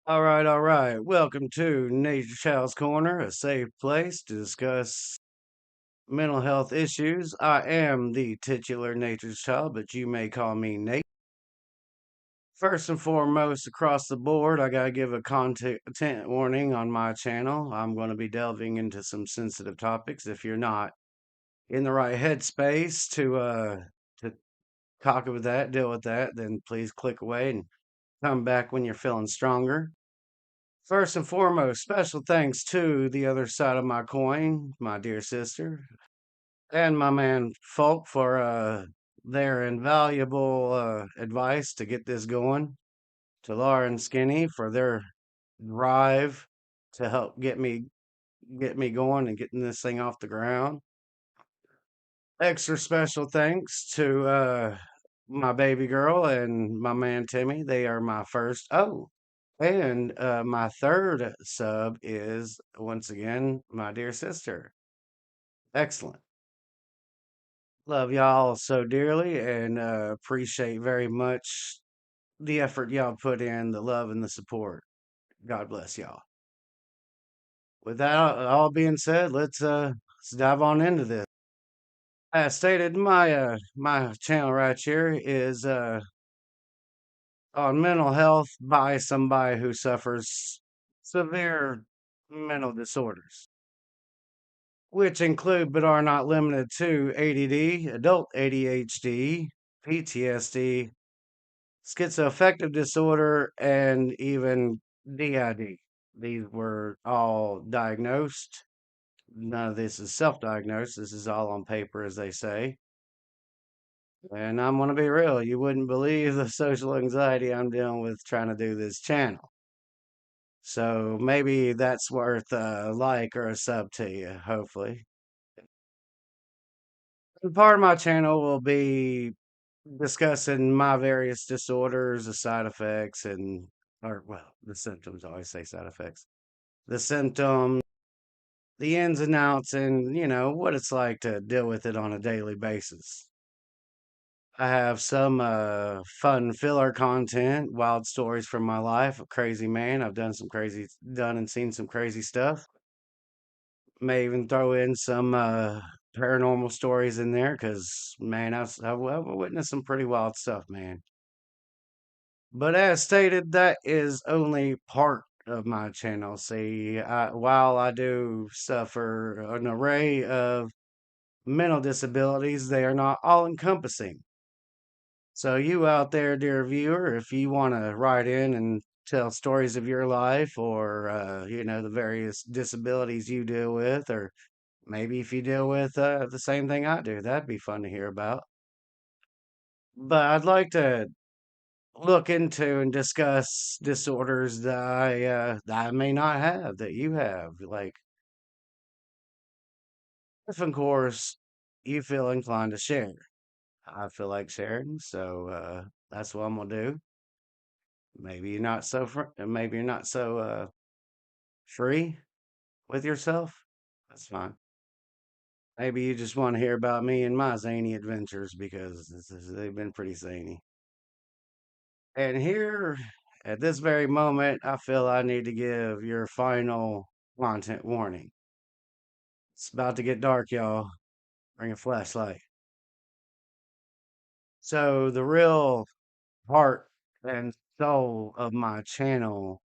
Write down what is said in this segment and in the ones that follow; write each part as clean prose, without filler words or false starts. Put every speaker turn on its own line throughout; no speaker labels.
All right. Welcome to Nature Child's Corner, a safe place to discuss mental health issues. I am the titular Nature's Child, but you may call me Nate. First and foremost, across the board, I got to give a content warning on my channel. I'm going to be delving into some sensitive topics. If you're not in the right headspace to talk with that, deal with that, then please click away and come back when you're feeling stronger. First and foremost, special thanks to the other side of my coin, my dear sister, and my man Folk for their invaluable advice to get this going. To Laura and Skinny for their drive to help get me going and getting this thing off the ground. Extra special thanks to my baby girl and my man Timmy. They are my first. Oh, and my third sub is once again my dear sister. Excellent. Love y'all so dearly and appreciate very much the effort y'all put in, the love and the support. God bless y'all. With that all being said, let's dive on into this. As stated, my channel right here is on mental health by somebody who suffers severe mental disorders, which include but are not limited to ADD, adult ADHD, PTSD, schizoaffective disorder, and even DID. These were all diagnosed. None of this is self diagnosed. This is all on paper, as they say. And I'm going to be real. You wouldn't believe the social anxiety I'm dealing with trying to do this channel. So maybe that's worth a like or a sub to you, hopefully. And part of my channel will be discussing my various disorders, the side effects, or well, the symptoms. I always say side effects. The symptoms, the ins and outs, and what it's like to deal with it on a daily basis. I have some fun filler content, wild stories from my life, a crazy man. I've done and seen some crazy stuff. May even throw in some paranormal stories in there because, man, I've witnessed some pretty wild stuff, man. But as stated, that is only part of my channel. See, while I do suffer an array of mental disabilities, they are not all encompassing. So, you out there, dear viewer, if you want to write in and tell stories of your life or, the various disabilities you deal with, or maybe if you deal with the same thing I do, that'd be fun to hear about. But I'd like to look into and discuss disorders that I may not have that you have. Like, if of course you feel inclined to share, I feel like sharing, so that's what I'm gonna do. Maybe you're not so free with yourself. That's fine. Maybe you just want to hear about me and my zany adventures because they've been pretty zany. And here, at this very moment, I feel I need to give your final content warning. It's about to get dark, y'all. Bring a flashlight. So, the real heart and soul of my channel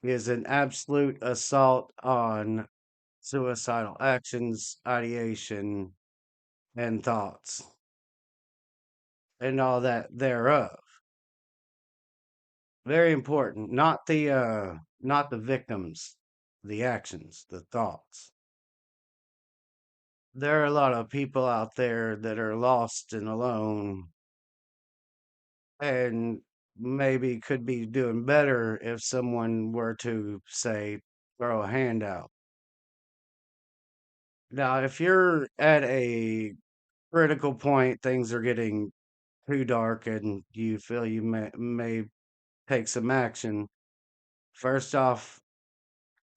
is an absolute assault on suicidal actions, ideation, and thoughts, and all that thereof. Very important. Not the victims, the actions, the thoughts. There are a lot of people out there that are lost and alone and maybe could be doing better if someone were to say throw a hand out. Now, if you're at a critical point, things are getting too dark and you feel you may take some action. First off,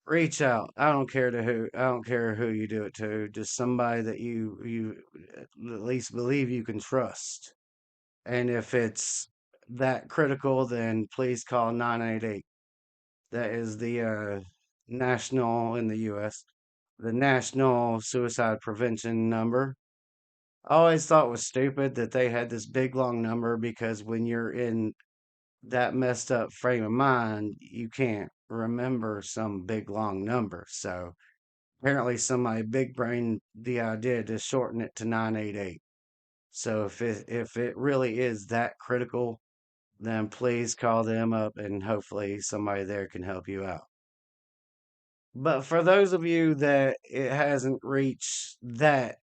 reach out. I don't care who you do it to. Just somebody that you at least believe you can trust. And if it's that critical, then please call 988. That is the national in the US, the National Suicide Prevention number. I always thought it was stupid that they had this big long number because when you're in that messed up frame of mind, you can't remember some big long number. So apparently somebody big brained the idea to shorten it to 988. So if it really is that critical, then please call them up and hopefully somebody there can help you out. But for those of you that it hasn't reached that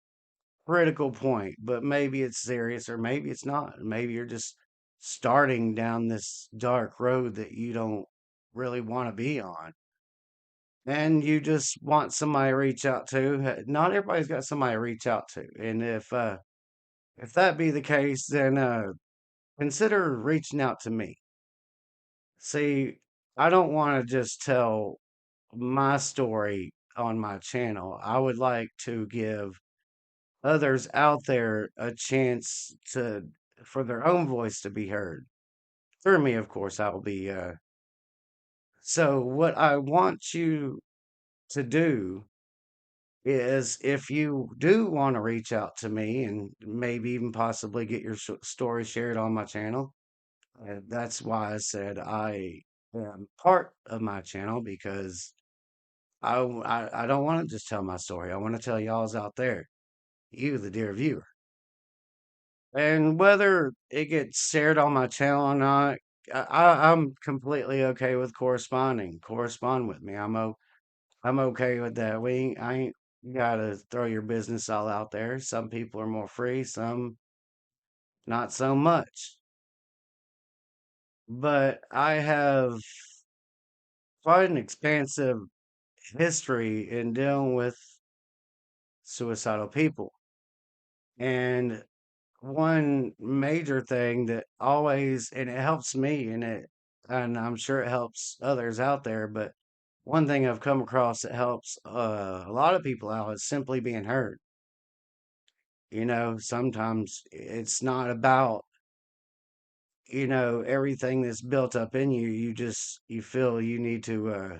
critical point, but maybe it's serious or maybe it's not. Maybe you're just starting down this dark road that you don't really want to be on. And you just want somebody to reach out to. Not everybody's got somebody to reach out to. And if that be the case, then consider reaching out to me. See, I don't want to just tell my story on my channel. I would like to give others out there a chance to for their own voice to be heard. Through me, of course, I will be so what I want you to do is if you do want to reach out to me and maybe even possibly get your story shared on my channel, that's why I said I am part of my channel because I don't want to just tell my story. I want to tell y'all's out there, you, the dear viewer. And whether it gets shared on my channel or not, I'm completely okay with corresponding. Correspond with me. I'm okay with that. I ain't gotta throw your business all out there. Some people are more free, some not so much. But I have quite an expansive history in dealing with suicidal people. And one major thing that always, and it helps me and I'm sure it helps others out there, but one thing I've come across that helps a lot of people out is simply being heard. Sometimes it's not about, everything that's built up in you. You feel you need to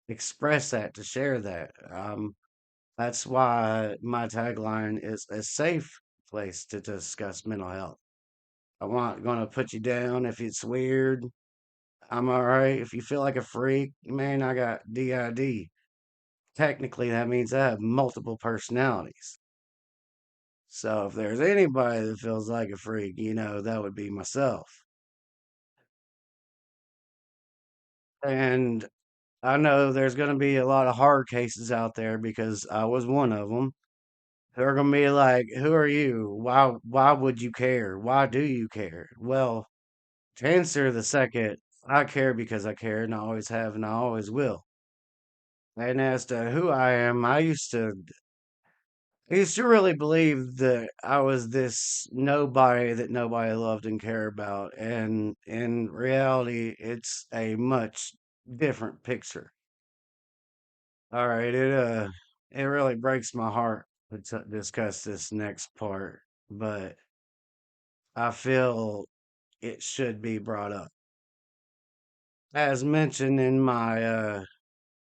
express that, to share that. That's why my tagline is a safe place to discuss mental health. I'm not gonna put you down if it's weird. I'm all right. If you feel like a freak, man, I got DID. Technically, that means I have multiple personalities. So if there's anybody that feels like a freak, that would be myself. And I know there's going to be a lot of hard cases out there because I was one of them. They're going to be like, "Who are you? Why would you care? Why do you care?" Well, to answer the second, I care because I care, and I always have, and I always will. And as to who I am, I used to really believe that I was this nobody that nobody loved and cared about, and in reality, it's a much different picture. All right, it really breaks my heart to discuss this next part, but I feel it should be brought up. As mentioned in my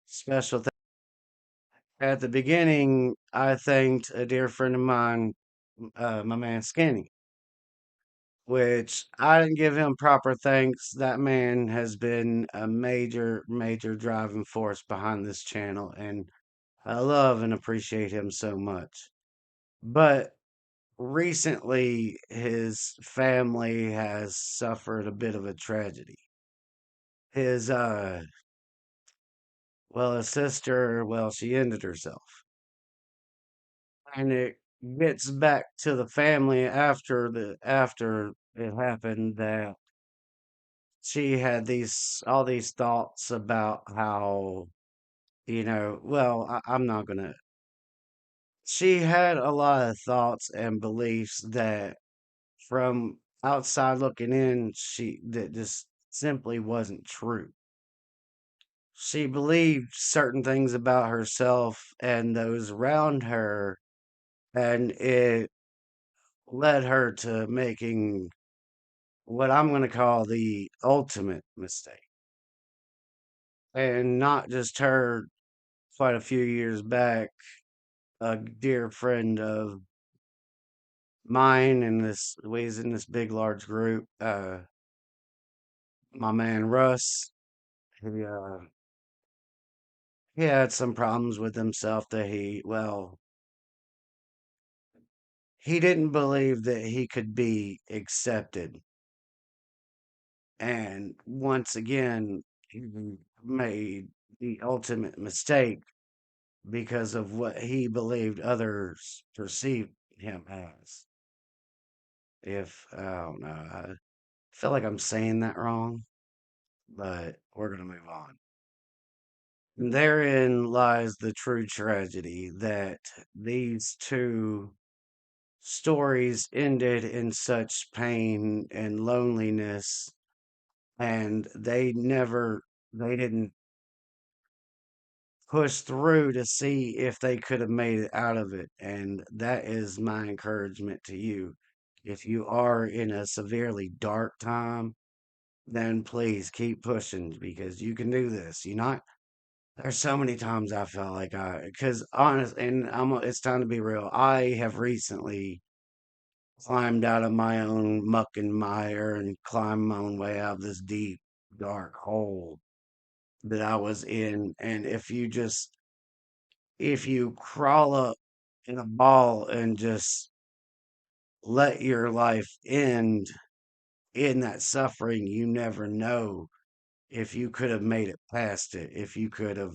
special at the beginning, I thanked a dear friend of mine, my man Skinny, which I didn't give him proper thanks. That man has been a major, major driving force behind this channel, and I love and appreciate him so much. But recently, his family has suffered a bit of a tragedy. His, his sister, she ended herself. And it gets back to the family after it happened that she had all these thoughts about how, I'm not gonna. She had a lot of thoughts and beliefs that from outside looking in, that just simply wasn't true. She believed certain things about herself and those around her, and it led her to making what I'm going to call the ultimate mistake. And not just her, quite a few years back, a dear friend of mine, and this was in this big large group, my man Russ, he had some problems with himself that he didn't believe that he could be accepted. And once again, he made the ultimate mistake because of what he believed others perceived him as. If I don't know, I feel like I'm saying that wrong, but we're gonna move on. Therein lies the true tragedy that these two stories ended in such pain and loneliness, and they didn't push through to see if they could have made it out of it. And that is my encouragement to you. If you are in a severely dark time, then please keep pushing because you can do this. You not There's so many times I felt like because honest, and it's time to be real. I have recently climbed out of my own muck and mire and climbed my own way out of this deep, dark hole that I was in. And if you crawl up in a ball and just let your life end in that suffering, you never know if you could have made it past it, if you could have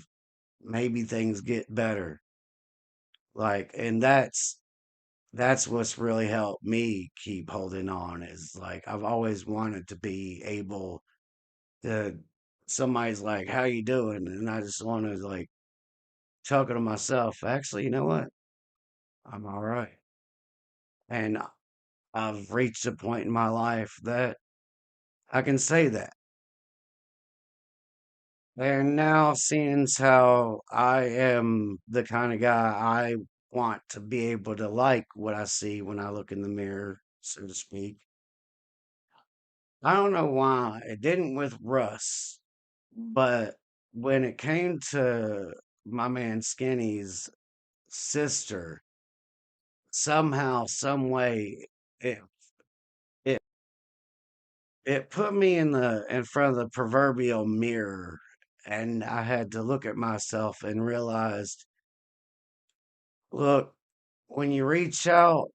maybe things get better. And that's what's really helped me keep holding on is like I've always wanted to be able to somebody's like, "How you doing?" And I just want to like chuckle to myself, actually, you know what? I'm all right. And I've reached a point in my life that I can say that. And now, seeing how I am the kind of guy I want to be able to like what I see when I look in the mirror, so to speak. I don't know why it didn't with Russ, but when it came to my man Skinny's sister, somehow, some way, it it it put me in front of the proverbial mirror, and I had to look at myself and realized, look, when you reach out,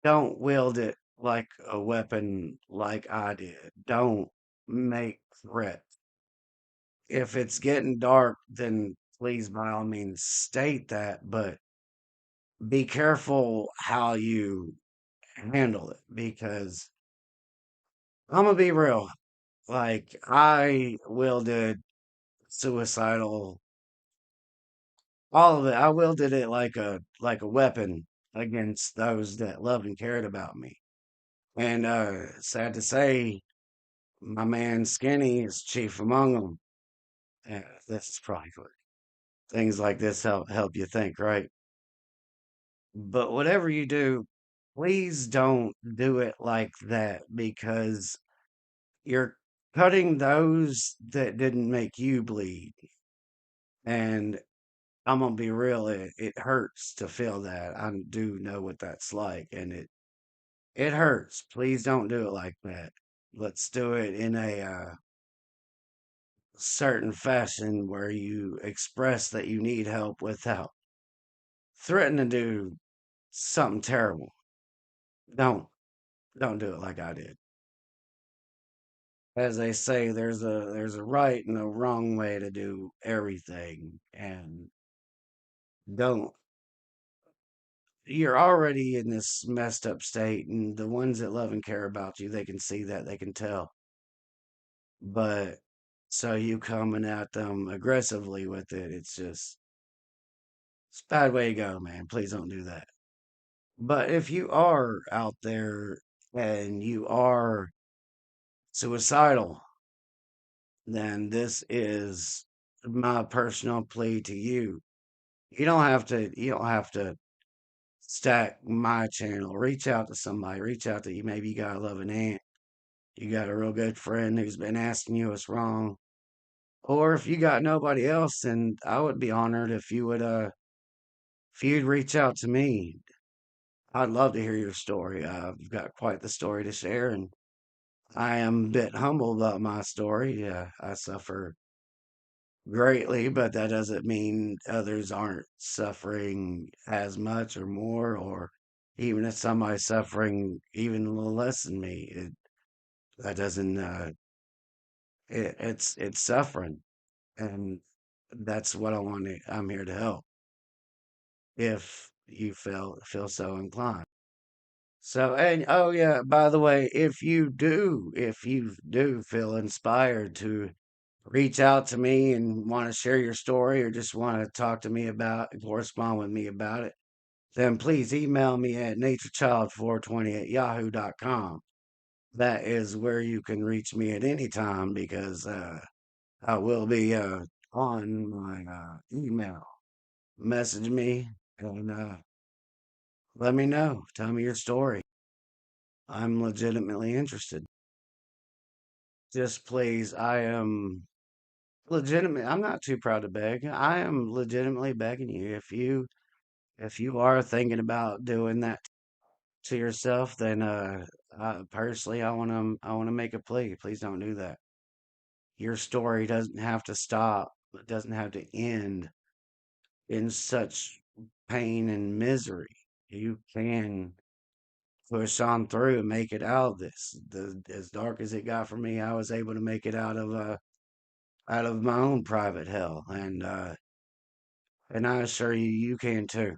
don't wield it like a weapon like I did. Don't make threats. If it's getting dark, then please by all means state that, but be careful how you handle it because I'm gonna be real. Like I wielded suicidal, all of it. I wielded it like a weapon against those that loved and cared about me. And sad to say, my man Skinny is chief among them. This is probably good. Things like this help you think, right? But whatever you do, please don't do it like that because you're cutting those that didn't make you bleed. And I'm gonna be real, it hurts to feel that. I do know what that's like, and it hurts. Please don't do it like that. Let's do it in a certain fashion where you express that you need help without threatening to do something terrible. Don't don't do it like I did. As they say, there's a right and a wrong way to do everything, and don't. You're already in this messed up state, and the ones that love and care about you, they can see that, they can tell. But so you coming at them aggressively with it, it's a bad way to go, man. Please don't do that. But if you are out there and you are suicidal, then this is my personal plea to you. You don't have to stack my channel. Reach out to somebody. Reach out to you. Maybe you got a loving aunt. You got a real good friend who's been asking you what's wrong. Or if you got nobody else, then I would be honored if you'd reach out to me. I'd love to hear your story. I've got quite the story to share, and I am a bit humble about my story. I suffer greatly, but that doesn't mean others aren't suffering as much or more, or even if somebody's suffering even a little less than me, that doesn't. It's suffering, and that's what I want to. I'm here to help if you feel so inclined. So, and oh yeah, by the way, if you do feel inspired to reach out to me and want to share your story or just want to talk to me about correspond with me about it, then please email me at naturechild420 at yahoo.com. That is where you can reach me at any time because I will be on my email. Message me and let me know. Tell me your story. I'm legitimately interested. Just please, I am legitimate. I'm not too proud to beg. I am legitimately begging you. If you are thinking about doing that to yourself, then personally, I want to make a plea. Please don't do that. Your story doesn't have to stop. It doesn't have to end in such pain and misery. You can push on through and make it out of this. As dark as it got for me, I was able to make it out of my own private hell, and I assure you, you can too,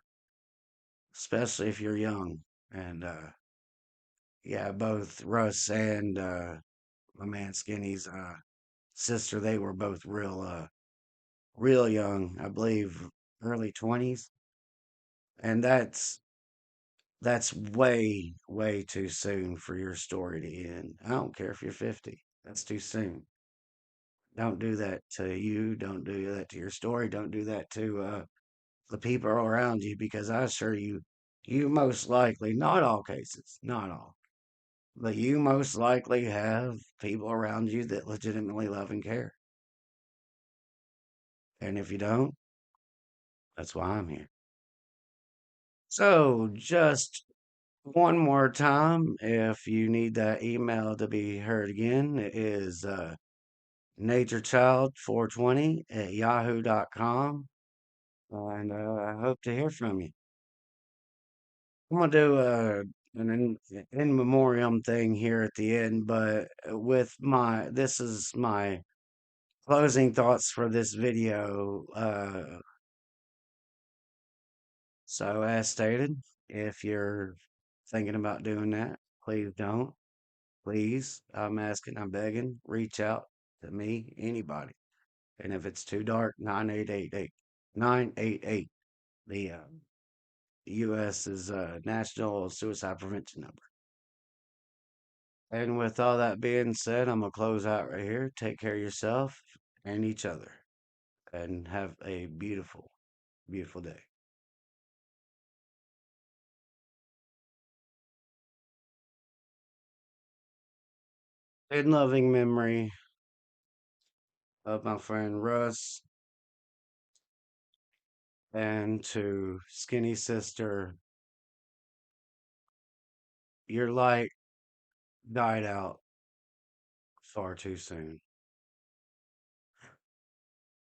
especially if you're young. And yeah, both Russ and my man Skinny's sister, they were both real young, I believe, early 20s, and that's way too soon for your story to end. I don't care if you're 50. That's too soon. Don't do that to you. Don't do that to your story. Don't do that to the people around you because I assure you, you most likely, not all cases, not all, but you most likely have people around you that legitimately love and care. And if you don't, that's why I'm here. So just one more time, if you need that email to be heard again, it is naturechild420 at yahoo.com. And I hope to hear from you. I'm gonna do an in memoriam thing here at the end, but with this is my closing thoughts for this video. So as stated, if you're thinking about doing that, please don't. Please, I'm asking, I'm begging, reach out to me, anybody. And if it's too dark, 9888. 988, the U.S.'s National Suicide Prevention number. And with all that being said, I'm going to close out right here. Take care of yourself and each other. And have a beautiful, beautiful day. In loving memory of my friend Russ and to Skinny Sister, your light died out far too soon.